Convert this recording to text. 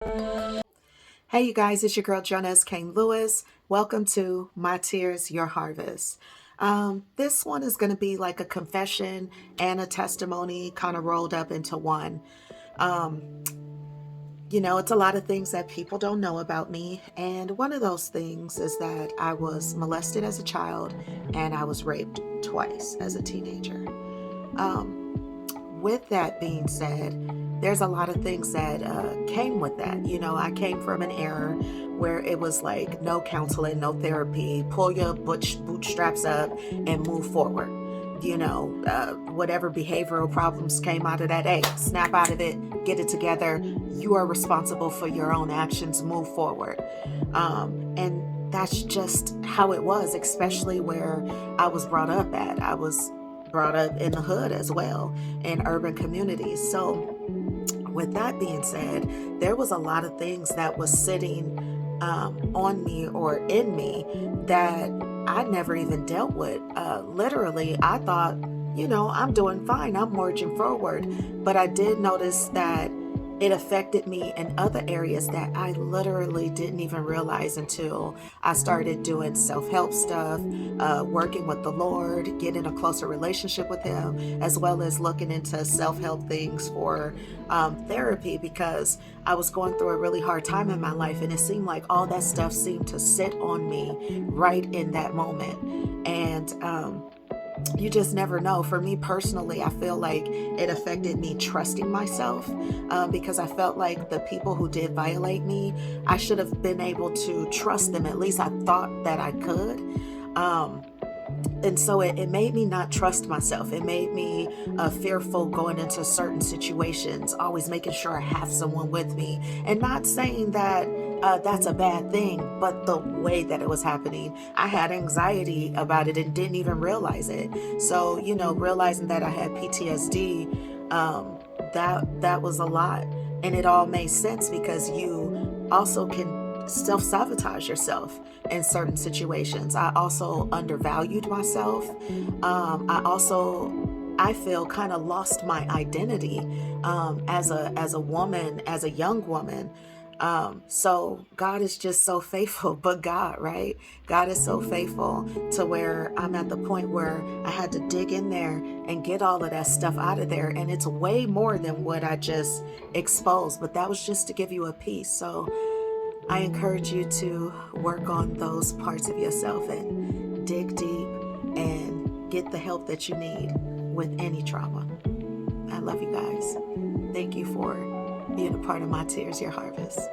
Hey, you guys, it's your girl Jonas Kane Lewis. Welcome to My Tears, Your Harvest. This one is going to be like a confession and a testimony kind of rolled up into one. Um, it's a lot of things that people don't know about me. And one of those things is that I was molested as a child and I was raped twice as a teenager. With that being said, there's a lot of things that came with that. I came from an era where it was like no counseling, no therapy, pull your bootstraps up and move forward. Whatever behavioral problems came out of that, hey, snap out of it, get it together. You are responsible for your own actions, move forward. And that's just how it was, especially where I was brought up at. I was brought up in the hood as well, in urban communities. So with that being said, there was a lot of things that was sitting on me or in me that I never even dealt with. Literally, I thought, I'm doing fine, I'm marching forward. But I did notice that it affected me in other areas that I literally didn't even realize until I started doing self-help stuff, working with the Lord, getting a closer relationship with Him, as well as looking into self-help things for therapy, because I was going through a really hard time in my life, and it seemed like all that stuff seemed to sit on me right in that moment. And you just never know. For me personally, I feel like it affected me trusting myself, because I felt like the people who did violate me, I should have been able to trust them. At least I thought that I could. And so it made me not trust myself. It made me fearful going into certain situations, always making sure I have someone with me. And not saying that that's a bad thing, but the way that it was happening, I had anxiety about it and didn't even realize it. So, realizing that I had PTSD, that was a lot. And it all made sense because you also can self-sabotage yourself in certain situations. I also undervalued myself. I feel kind of lost my identity as a woman, as a young woman. So God is just so faithful, but God, right? God is so faithful to where I'm at the point where I had to dig in there and get all of that stuff out of there. And it's way more than what I just exposed, but that was just to give you a piece. So I encourage you to work on those parts of yourself and dig deep and get the help that you need with any trauma. I love you guys. Thank you for being a part of My Tears, Your Harvest.